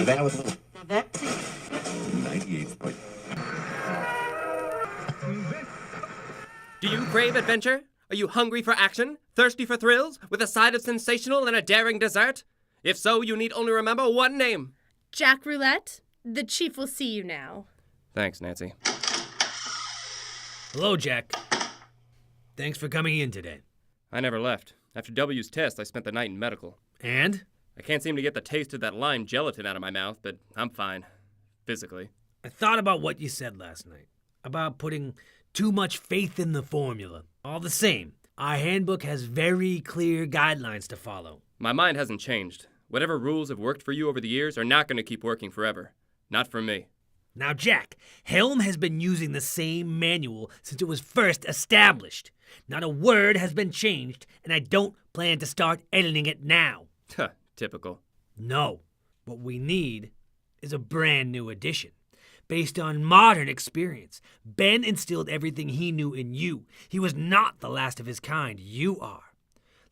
That was 98. Do you crave adventure? Are you hungry for action? Thirsty for thrills? With a side of sensational and a daring dessert? If so, you need only remember one name. Jack Roulette, the chief will see you now. Thanks, Nancy. Hello, Jack. Thanks for coming in today. I never left. After W's test, I spent the night in medical. And? I can't seem to get the taste of that lime gelatin out of my mouth, but I'm fine. Physically. I thought about what you said last night. About putting too much faith in the formula. All the same, our handbook has very clear guidelines to follow. My mind hasn't changed. Whatever rules have worked for you over the years are not going to keep working forever. Not for me. Now, Jack, HELM has been using the same manual since it was first established. Not a word has been changed, and I don't plan to start editing it now. Huh, typical. No. What we need is a brand new edition. Based on modern experience. Ben instilled everything he knew in you. He was not the last of his kind. You are.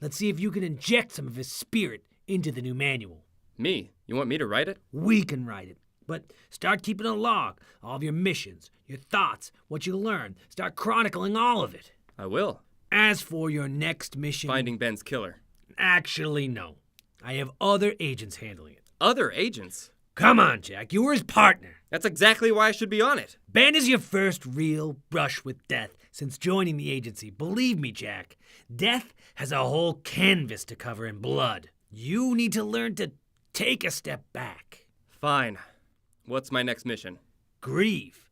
Let's see if you can inject some of his spirit into the new manual. Me? You want me to write it? We can write it. But start keeping a log. All of your missions, your thoughts, what you learn. Start chronicling all of it. I will. As for your next mission... Finding Ben's killer. Actually, no. I have other agents handling it. Other agents? Come on, Jack. You were his partner. That's exactly why I should be on it. Ben is your first real brush with death since joining the agency. Believe me, Jack, death has a whole canvas to cover in blood. You need to learn to take a step back. Fine. What's my next mission? Grieve.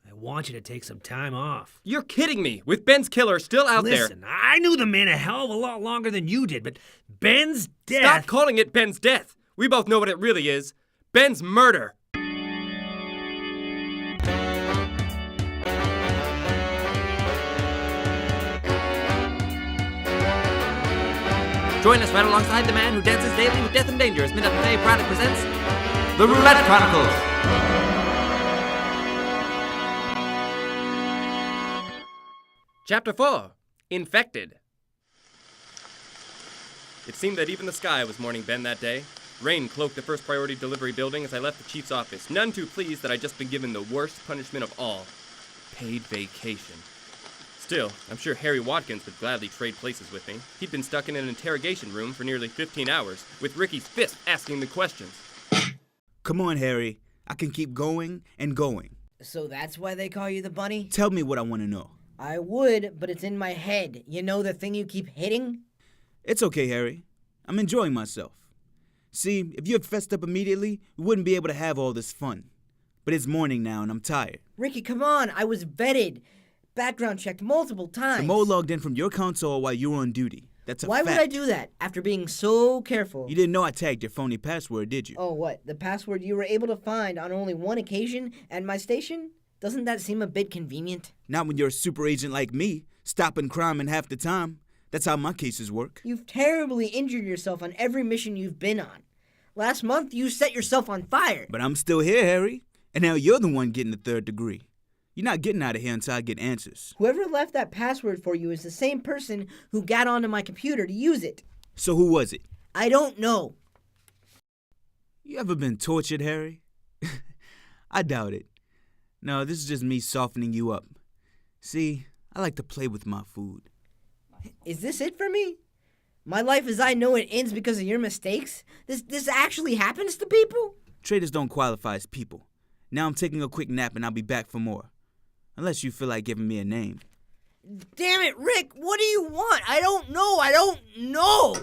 I want you to take some time off. You're kidding me! With Ben's killer still out there. Listen, I knew the man a hell of a lot longer tthan you did, but Ben's death... Stop calling it Ben's death! We both know what it really is. Ben's murder! Join us right alongside the man who dances daily with death and danger as Midnight Buffet proudly presents The Roulette Chronicles! Chapter 4, Infected. It seemed that even the sky was mourning Ben that day. Rain cloaked the first priority delivery building as I left the chief's office, none too pleased that I'd just been given the worst punishment of all. Paid vacation. Still, I'm sure Harry Watkins would gladly trade places with me. He'd been stuck in an interrogation room for nearly 15 hours, with Ricky's fist asking the questions. Come on, Harry. I can keep going and going. So that's why they call you the bunny? Tell me what I want to know. I would, but it's in my head. You know the thing you keep hitting? It's okay, Harry. I'm enjoying myself. See, if you had fessed up immediately, we wouldn't be able to have all this fun. But it's morning now and I'm tired. Ricky, come on. I was vetted. Background checked multiple times. The mole logged in from your console while you were on duty. That's a Why fact. would I do that after being so careful? You didn't know I tagged your phony password, did you? Oh, what? The password you were able to find on only one occasion at my station? Doesn't that seem a bit convenient? Not when you're a super agent like me, stopping crime in half the time. That's how my cases work. You've terribly injured yourself on every mission you've been on. Last month, you set yourself on fire. But I'm still here, Harry. And now you're the one getting the third degree. You're not getting out of here until I get answers. Whoever left that password for you is the same person who got onto my computer to use it. So who was it? I don't know. You ever been tortured, Harry? I doubt it. No, this is just me softening you up. See, I like to play with my food. Is this it for me? My life as I know it ends because of your mistakes? This actually happens to people? Traitors don't qualify as people. Now I'm taking a quick nap and I'll be back for more. Unless you feel like giving me a name. Damn it, Rick, what do you want? I don't know.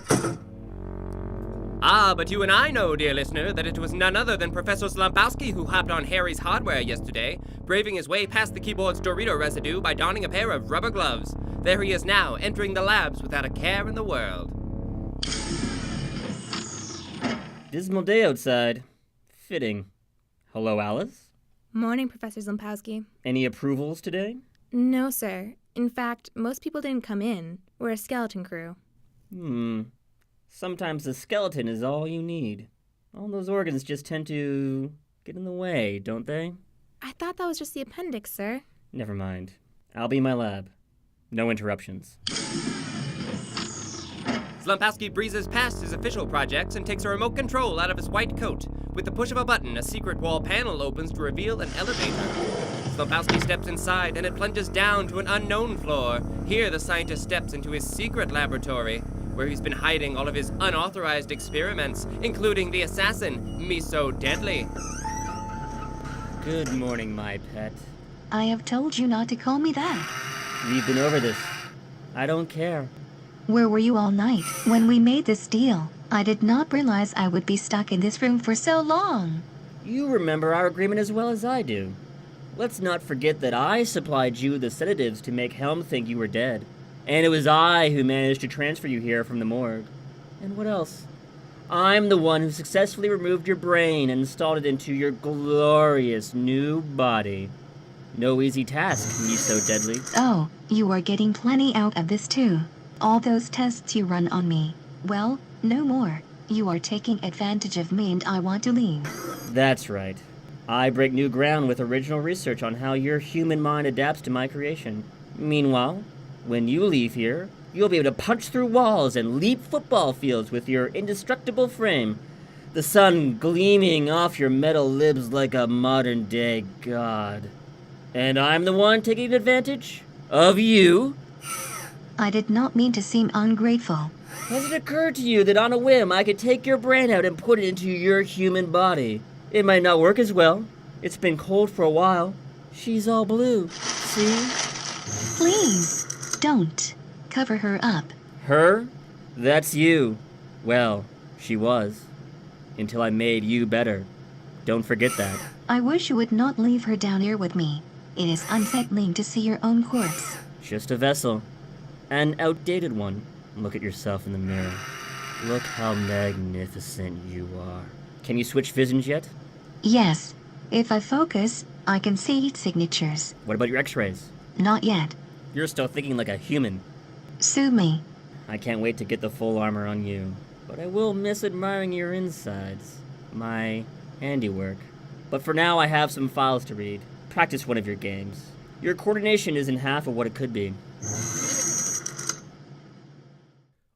Ah, but you and I know, dear listener, that it was none other than Professor Slumpowski who hopped on Harry's hardware yesterday, braving his way past the keyboard's Dorito residue by donning a pair of rubber gloves. There he is now, entering the labs without a care in the world. Dismal day outside. Fitting. Hello, Alice? Morning, Professor Zlampowski. Any approvals today? No, sir. In fact, most people didn't come in. We're a skeleton crew. Sometimes the skeleton is all you need. All those organs just tend to get in the way, don't they? I thought that was just the appendix, sir. Never mind. I'll be in my lab. No interruptions. Slumpowski breezes past his official projects and takes a remote control out of his white coat. With the push of a button, a secret wall panel opens to reveal an elevator. Slumpowski steps inside and it plunges down to an unknown floor. Here, the scientist steps into his secret laboratory, where he's been hiding all of his unauthorized experiments, including the assassin, Me So Deadly. Good morning, my pet. I have told you not to call me that. We've been over this. I don't care. Where were you all night when we made this deal? I did not realize I would be stuck in this room for so long. You remember our agreement as well as I do. Let's not forget that I supplied you the sedatives to make HELM think you were dead. And it was I who managed to transfer you here from the morgue. And what else? I'm the one who successfully removed your brain and installed it into your glorious new body. No easy task, Me So Deadly. Oh, you are getting plenty out of this too. All those tests you run on me. Well, no more. You are taking advantage of me and I want to leave. That's right. I break new ground with original research on how your human mind adapts to my creation. Meanwhile, when you leave here, you'll be able to punch through walls and leap football fields with your indestructible frame. The sun gleaming off your metal lips like a modern-day god. And I'm the one taking advantage of you? I did not mean to seem ungrateful. Has it occurred to you that on a whim I could take your brain out and put it into your human body? It might not work as well. It's been cold for a while. She's all blue. See? Please, don't. Cover her up. Her? That's you. Well, she was. Until I made you better. Don't forget that. I wish you would not leave her down here with me. It is unsettling to see your own corpse. Just a vessel. An outdated one. Look at yourself in the mirror. Look how magnificent you are. Can you switch visions yet? Yes. If I focus, I can see heat signatures. What about your x-rays? Not yet. You're still thinking like a human. Sue me. I can't wait to get the full armor on you. But I will miss admiring your insides. My handiwork. But for now, I have some files to read. Practice one of your games. Your coordination isn't half of what it could be.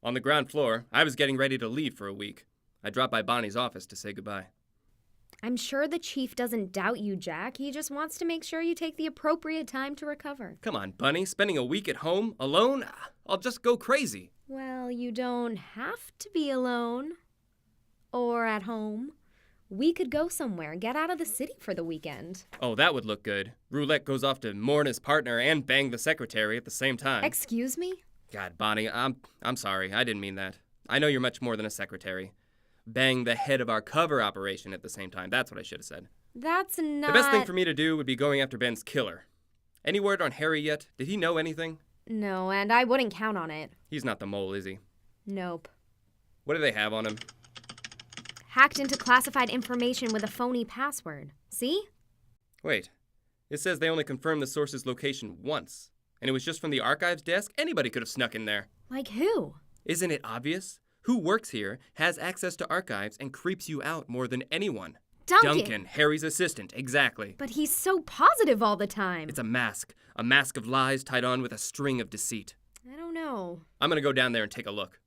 On the ground floor, I was getting ready to leave for a week. I dropped by Bonnie's office to say goodbye. I'm sure the chief doesn't doubt you, Jack. He just wants to make sure you take the appropriate time to recover. Come on, Bunny, spending a week at home, alone? I'll just go crazy. Well, you don't have to be alone. Or at home. We could go somewhere, get out of the city for the weekend. Oh, that would look good. Roulette goes off to mourn his partner and bang the secretary at the same time. Excuse me? God, Bonnie, I'm sorry. I didn't mean that. I know you're much more than a secretary. Bang the head of our cover operation at the same time. That's what I should have said. That's not... The best thing for me to do would be going after Ben's killer. Any word on Harry yet? Did he know anything? No, and I wouldn't count on it. He's not the mole, is he? Nope. What do they have on him? Hacked into classified information with a phony password. See? Wait. It says they only confirmed the source's location once. And it was just from the archives desk? Anybody could have snuck in there. Like who? Isn't it obvious? Who works here, has access to archives, and creeps you out more than anyone? Duncan, Harry's assistant, exactly. But he's so positive all the time. It's a mask of lies tied on with a string of deceit. I don't know. I'm gonna go down there and take a look.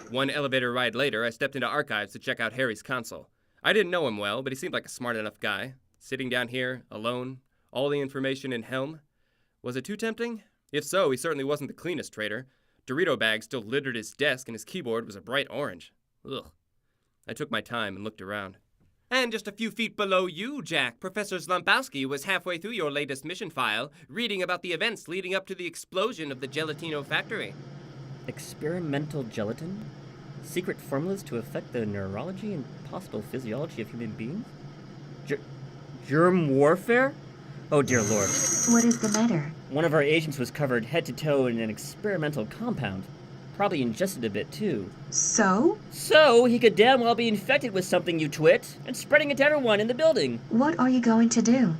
One elevator ride later, I stepped into archives to check out Harry's console. I didn't know him well, but he seemed like a smart enough guy. Sitting down here, alone, all the information in HELM. Was it too tempting? If so, he certainly wasn't the cleanest traitor. Dorito bags still littered his desk, and his keyboard was a bright orange. Ugh. I took my time and looked around. And just a few feet below you, Jack, Professor Slumpowski was halfway through your latest mission file, reading about the events leading up to the explosion of the Gelatino factory. Experimental gelatin? Secret formulas to affect the neurology and possible physiology of human beings? Germ warfare? Oh dear lord. What is the matter? One of our agents was covered head to toe in an experimental compound. Probably ingested a bit too. So? So he could damn well be infected with something, you twit, and spreading it to everyone in the building. What are you going to do?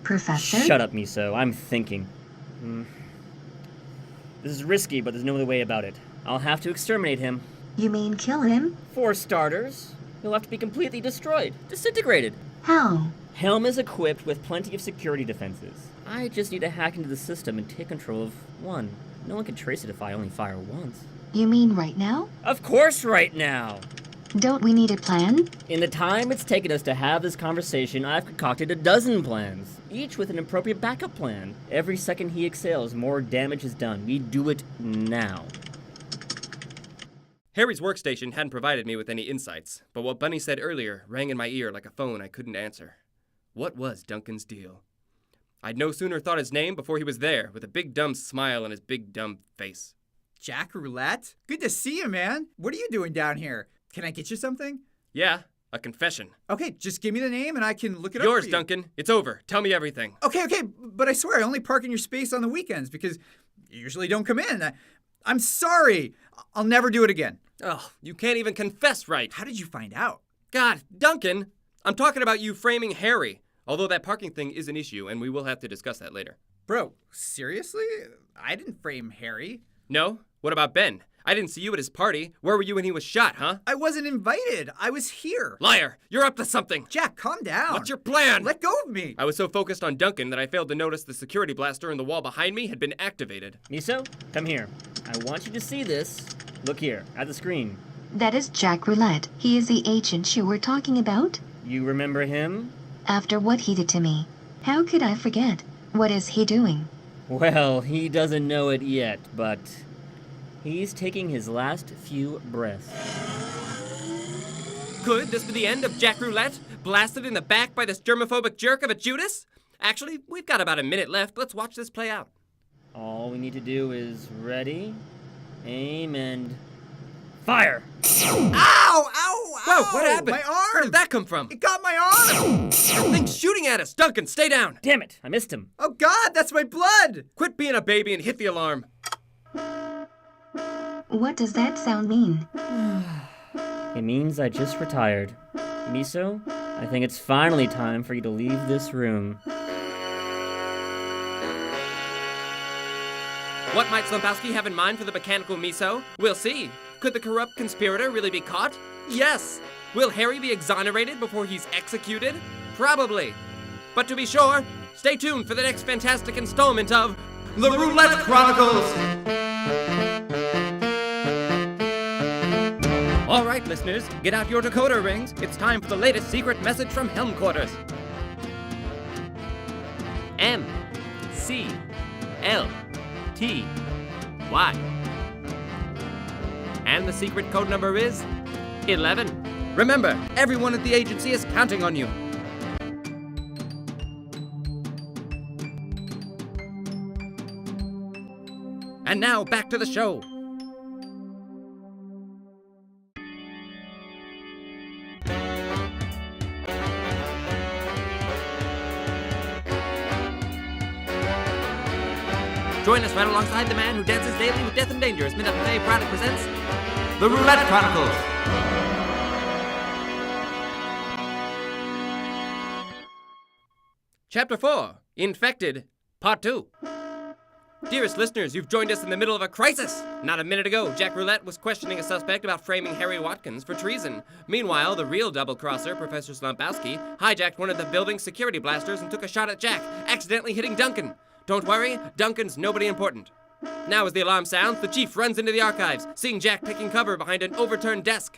Professor? Shut up, Miso. I'm thinking. This is risky, but there's no other way about it. I'll have to exterminate him. You mean kill him? For starters, he'll have to be completely destroyed, disintegrated. How? HELM is equipped with plenty of security defenses. I just need to hack into the system and take control of one. No one can trace it if I only fire once. You mean right now? Of course, right now! Don't we need a plan? In the time it's taken us to have this conversation, I've concocted a dozen plans, each with an appropriate backup plan. Every second he exhales, more damage is done. We do it now. Harry's workstation hadn't provided me with any insights, but what Bunny said earlier rang in my ear like a phone I couldn't answer. What was Duncan's deal? I'd no sooner thought his name before he was there, with a big dumb smile on his big dumb face. Jack Roulette? Good to see you, man. What are you doing down here? Can I get you something? Yeah, a confession. Okay, just give me the name and I can look it up Yours, for you. Duncan. It's over. Tell me everything. Okay, but I swear I only park in your space on the weekends because you usually don't come in. I'm sorry. I'll never do it again. Oh, you can't even confess right. How did you find out? God, Duncan! I'm talking about you framing Harry. Although that parking thing is an issue, and we will have to discuss that later. Bro, seriously? I didn't frame Harry. No? What about Ben? I didn't see you at his party. Where were you when he was shot, huh? I wasn't invited. I was here. Liar! You're up to something! Jack, calm down. What's your plan? Let go of me. I was so focused on Duncan that I failed to notice the security blaster in the wall behind me had been activated. Miso, come here. I want you to see this. Look here, at the screen. That is Jack Roulette. He is the agent you were talking about? You remember him? After what he did to me. How could I forget? What is he doing? Well, he doesn't know it yet, but he's taking his last few breaths. Could this be the end of Jack Roulette, blasted in the back by this germophobic jerk of a Judas? Actually, we've got about a minute left. Let's watch this play out. All we need to do is ready, aim, and fire! Ow! Ow! Whoa, what happened? My arm! Where did that come from? It got my arm! That thing's shooting at us! Duncan, stay down! Damn it, I missed him. Oh God, that's my blood! Quit being a baby and hit the alarm. What does that sound mean? It means I just retired. Miso, I think it's finally time for you to leave this room. What might Slumpowski have in mind for the mechanical Miso? We'll see. Could the corrupt conspirator really be caught? Yes. Will Harry be exonerated before he's executed? Probably. But to be sure, stay tuned for the next fantastic installment of The Roulette Chronicles! All right, listeners, get out your decoder rings. It's time for the latest secret message from HELM quarters. M-C-L-T-Y. And the secret code number is 11. Remember, everyone at the agency is counting on you. And now, back to the show. Join us right alongside the man who dances daily with death and danger as Midnight Buffet proudly presents The Roulette Chronicles. Chapter 4, Infected, Part 2. Dearest listeners, you've joined us in the middle of a crisis. Not a minute ago, Jack Roulette was questioning a suspect about framing Harry Watkins for treason. Meanwhile, the real double-crosser, Professor Slumpowski, hijacked one of the building's security blasters and took a shot at Jack, accidentally hitting Duncan. Don't worry, Duncan's nobody important. Now as the alarm sounds, the chief runs into the archives, seeing Jack taking cover behind an overturned desk.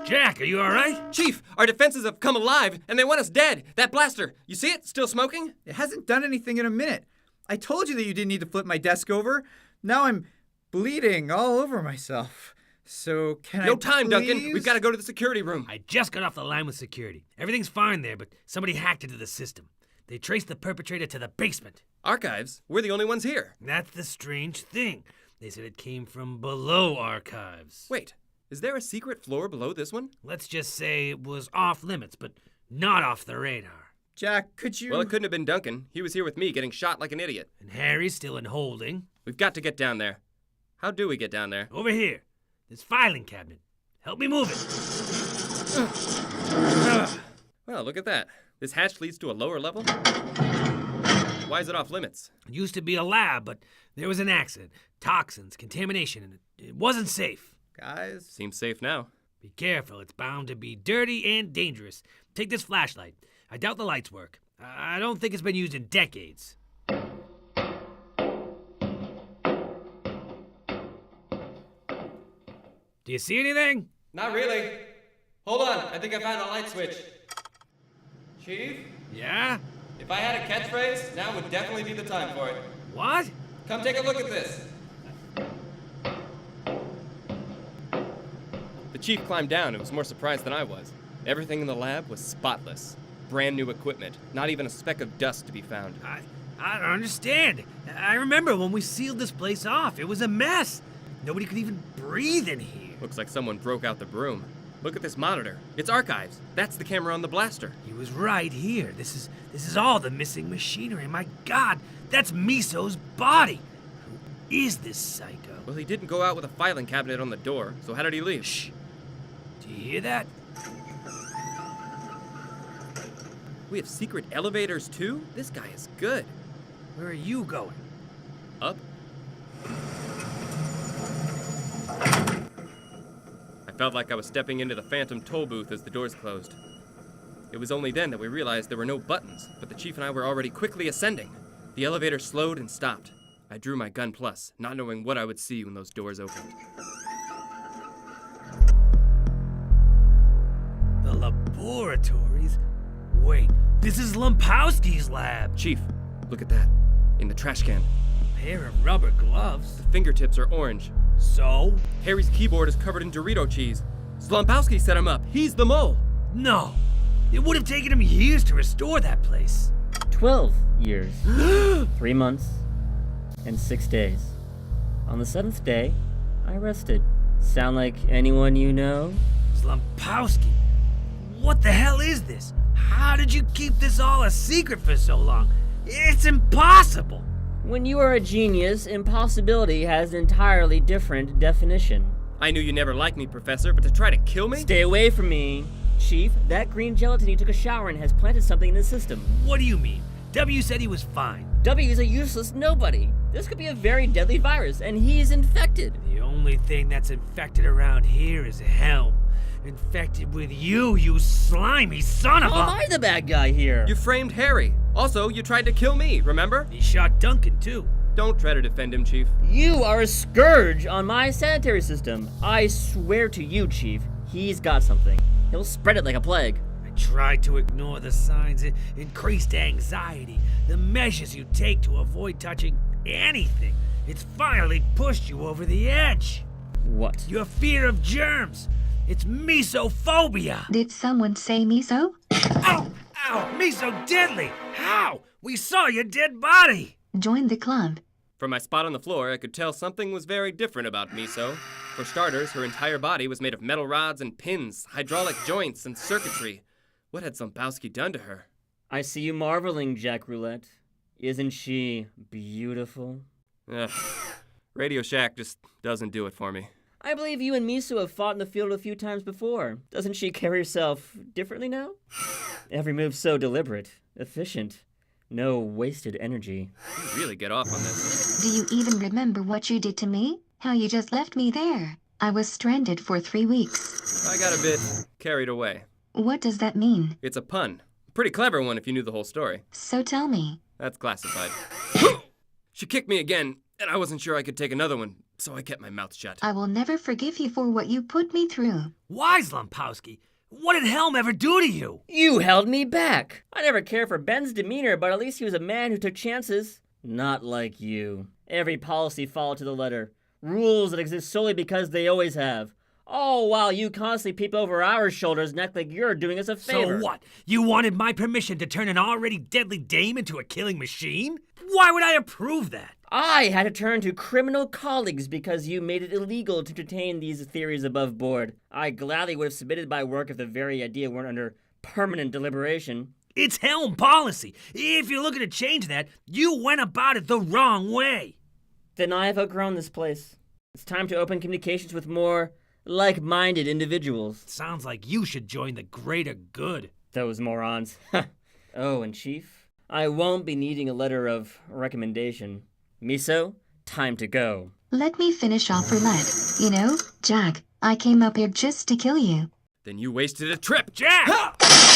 Jack, are you all right? Chief, our defenses have come alive, and they want us dead. That blaster, you see it? Still smoking? It hasn't done anything in a minute. I told you that you didn't need to flip my desk over. Now I'm bleeding all over myself. So can No I time, Duncan. please? We've got to go to the security room. I just got off the line with security. Everything's fine there, but somebody hacked into the system. They traced the perpetrator to the basement. Archives? We're the only ones here. That's the strange thing. They said it came from below archives. Wait, is there a secret floor below this one? Let's just say it was off limits, but not off the radar. Jack, could you... Well, it couldn't have been Duncan. He was here with me, getting shot like an idiot. And Harry's still in holding. We've got to get down there. How do we get down there? Over here. This filing cabinet. Help me move it. Well, look at that. This hatch leads to a lower level? Why is it off limits? It used to be a lab, but there was an accident. Toxins, contamination, and it wasn't safe. Guys... Seems safe now. Be careful. It's bound to be dirty and dangerous. Take this flashlight. I doubt the lights work. I don't think it's been used in decades. Do you see anything? Not really. Hold on, I think I found a light switch. Chief, Yeah? if I had a catchphrase, now would definitely be the time for it. What? Come take a look at this. The chief climbed down and was more surprised than I was. Everything in the lab was spotless. Brand new equipment, not even a speck of dust to be found. I don't understand. I remember when we sealed this place off. It was a mess. Nobody could even breathe in here. Looks like someone broke out the broom. Look at this monitor. It's archives. That's the camera on the blaster. He was right here. This is all the missing machinery. My God, that's Miso's body. Who is this psycho? Well, he didn't go out with a filing cabinet on the door, so how did he leave? Shh. Do you hear that? We have secret elevators too? This guy is good. Where are you going? Up. I felt like I was stepping into the phantom toll booth as the doors closed. It was only then that we realized there were no buttons, but the chief and I were already quickly ascending. The elevator slowed and stopped. I drew my gun plus, not knowing what I would see when those doors opened. The laboratories? Wait, this is Lumpowski's lab. Chief, look at that. In the trash can. A pair of rubber gloves. The fingertips are orange. So? Harry's keyboard is covered in Dorito cheese. Slumpowski set him up. He's the mole. No. It would have taken him years to restore that place. 12 years, 3 months, and 6 days. On the 7th day, I rested. Sound like anyone you know? Slumpowski, what the hell is this? How did you keep this all a secret for so long? It's impossible. When you are a genius, impossibility has an entirely different definition. I knew you never liked me, Professor, but to try to kill me? Stay away from me. Chief, that green gelatin took a shower in has planted something in his system. What do you mean? W said he was fine. W is a useless nobody. This could be a very deadly virus, and he's infected. The only thing that's infected around here is HELM. Infected with you, you slimy son of How am a... I the bad guy here? You framed Harry. Also, you tried to kill me, remember? He shot Duncan, too. Don't try to defend him, Chief. You are a scourge on my sanitary system. I swear to you, Chief, he's got something. He'll spread it like a plague. I tried to ignore the signs. Increased anxiety. The measures you take to avoid touching anything. It's finally pushed you over the edge. What? Your fear of germs. It's mesophobia. Did someone say miso? Ow! Ow! Meso deadly! How? We saw your dead body! Join the club. From my spot on the floor, I could tell something was very different about Miso. For starters, her entire body was made of metal rods and pins, hydraulic joints, and circuitry. What had Slumpowski done to her? I see you marveling, Jack Roulette. Isn't she beautiful? Ugh. Radio Shack just doesn't do it for me. I believe you and Miso have fought in the field a few times before. Doesn't she carry herself differently now? Every move so deliberate, efficient. No wasted energy. You really get off on this. Do you even remember what you did to me? How you just left me there? I was stranded for 3 weeks. I got a bit carried away. What does that mean? It's a pun. Pretty clever one if you knew the whole story. So tell me. That's classified. She kicked me again, and I wasn't sure I could take another one, so I kept my mouth shut. I will never forgive you for what you put me through. Why, Slumpowski? What did HELM ever do to you? You held me back. I never cared for Ben's demeanor, but at least he was a man who took chances. Not like you. Every policy followed to the letter. Rules that exist solely because they always have. Oh, while you constantly peep over our shoulders and act like you're doing us a favor. So what? You wanted my permission to turn an already deadly dame into a killing machine? Why would I approve that? I had to turn to criminal colleagues because you made it illegal to entertain these theories above board. I gladly would have submitted my work if the very idea weren't under permanent deliberation. It's HELM policy. If you're looking to change that, you went about it the wrong way. Then I have outgrown this place. It's time to open communications with more like-minded individuals. Sounds like you should join the greater good. Those morons. Oh, and Chief, I won't be needing a letter of recommendation. Miso, time to go. Let me finish off Roulette. You know, Jack, I came up here just to kill you. Then you wasted a trip. Jack!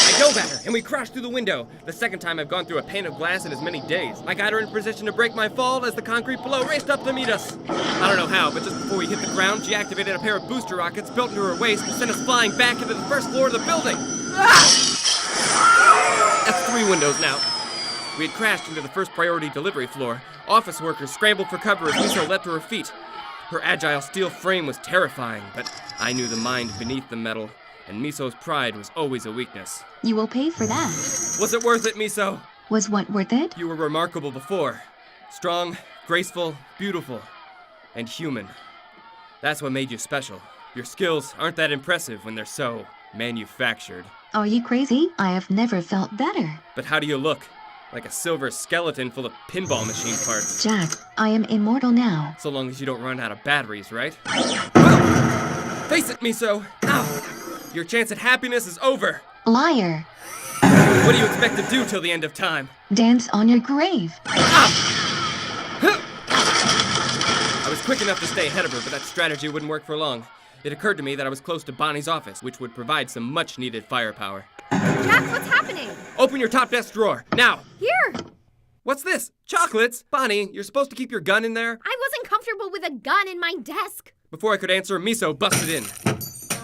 I dove at her, and we crashed through the window. The second time I've gone through a pane of glass in as many days. I got her in position to break my fall as the concrete below raced up to meet us. I don't know how, but just before we hit the ground, she activated a pair of booster rockets built into her waist and sent us flying back into the first floor of the building. That's 3 windows now. We had crashed into the first priority delivery floor. Office workers scrambled for cover as Miso leapt to her feet. Her agile steel frame was terrifying, but I knew the mind beneath the metal, and Miso's pride was always a weakness. You will pay for that. Was it worth it, Miso? Was what worth it? You were remarkable before. Strong, graceful, beautiful, and human. That's what made you special. Your skills aren't that impressive when they're so manufactured. Are you crazy? I have never felt better. But how do you look? Like a silver skeleton full of pinball machine parts. Jack, I am immortal now. So long as you don't run out of batteries, right? Face it, Miso! Ow! Your chance at happiness is over! Liar. What do you expect to do till the end of time? Dance on your grave. I was quick enough to stay ahead of her, but that strategy wouldn't work for long. It occurred to me that I was close to Bonnie's office, which would provide some much-needed firepower. Jack, what's happening? Open your top desk drawer, now! Here! What's this? Chocolates? Bonnie, you're supposed to keep your gun in there? I wasn't comfortable with a gun in my desk. Before I could answer, Miso busted in.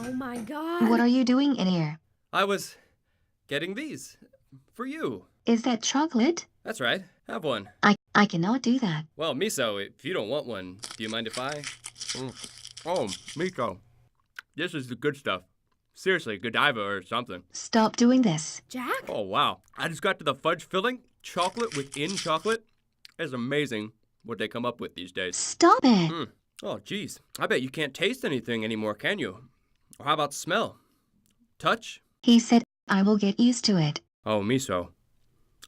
Oh my god. What are you doing in here? I was getting these. For you. Is that chocolate? That's right. Have one. I cannot do that. Well, Miso, if you don't want one, do you mind if I? Oh, Miso. This is the good stuff. Seriously, Godiva or something. Stop doing this. Jack? Oh, wow. I just got to the fudge filling. Chocolate within chocolate. It's amazing what they come up with these days. Stop it. Oh, geez. I bet you can't taste anything anymore, can you? Or how about smell? Touch? He said, I will get used to it. Oh, Miso.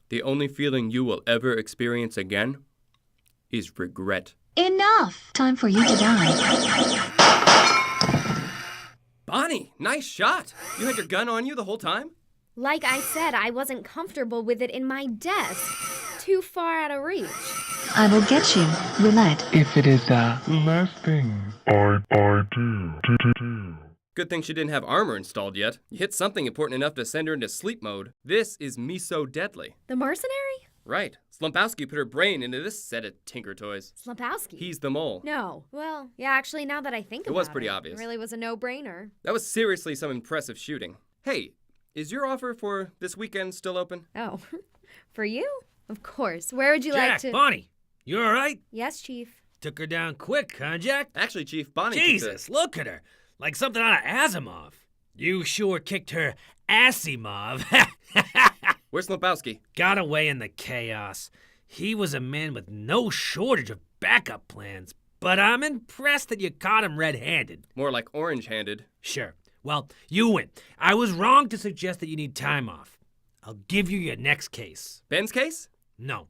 The only feeling you will ever experience again is regret. Enough. Time for you to die. Bonnie, nice shot. You had your gun on you the whole time? Like I said, I wasn't comfortable with it in my desk. Too far out of reach. I will get you, Roulette. If it is the last thing I do. Good thing she didn't have armor installed yet. You hit something important enough to send her into sleep mode. This is Miso Deadly. The mercenary? Right. Slumpowski put her brain into this set of Tinker Toys. Slumpowski? He's the mole. No. Well, yeah, actually, now that I think about it. It was pretty obvious. It really was a no-brainer. That was seriously some impressive shooting. Hey, is your offer for this weekend still open? Oh, for you? Of course. Where would you Jack, like to... Bonnie, you all right? Yes, Chief. Took her down quick, huh, Jack? Actually, Chief, Bonnie Jesus, look at her. Like something out of Asimov. You sure kicked her Asimov. Where's Slumpowski? Got away in the chaos. He was a man with no shortage of backup plans, but I'm impressed that you caught him red-handed. More like orange-handed. Sure. Well, you win. I was wrong to suggest that you need time off. I'll give you your next case. Ben's case? No.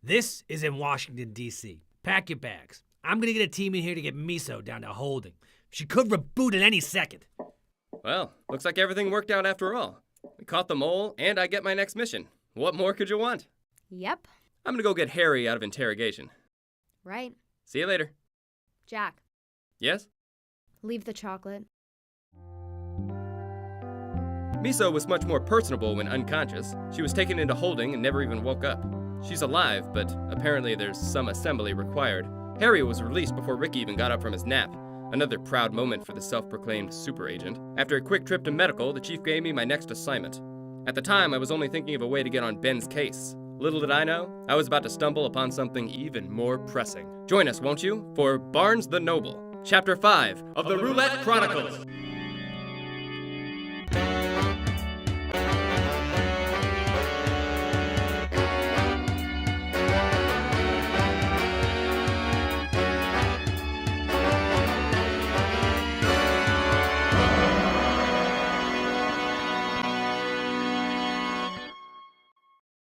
This is in Washington, D.C. Pack your bags. I'm gonna get a team in here to get Miso down to holding. She could reboot at any second. Well, looks like everything worked out after all. We caught the mole, and I get my next mission. What more could you want? Yep. I'm gonna go get Harry out of interrogation. Right. See you later. Jack, Yes? leave the chocolate. Miso was much more personable when unconscious. She was taken into holding and never even woke up. She's alive, but apparently there's some assembly required. Harry was released before Ricky even got up from his nap. Another proud moment for the self-proclaimed super agent. After a quick trip to medical, the chief gave me my next assignment. At the time, I was only thinking of a way to get on Ben's case. Little did I know, I was about to stumble upon something even more pressing. Join us, won't you, for Barnes the Noble, Chapter 5 of the Roulette Chronicles.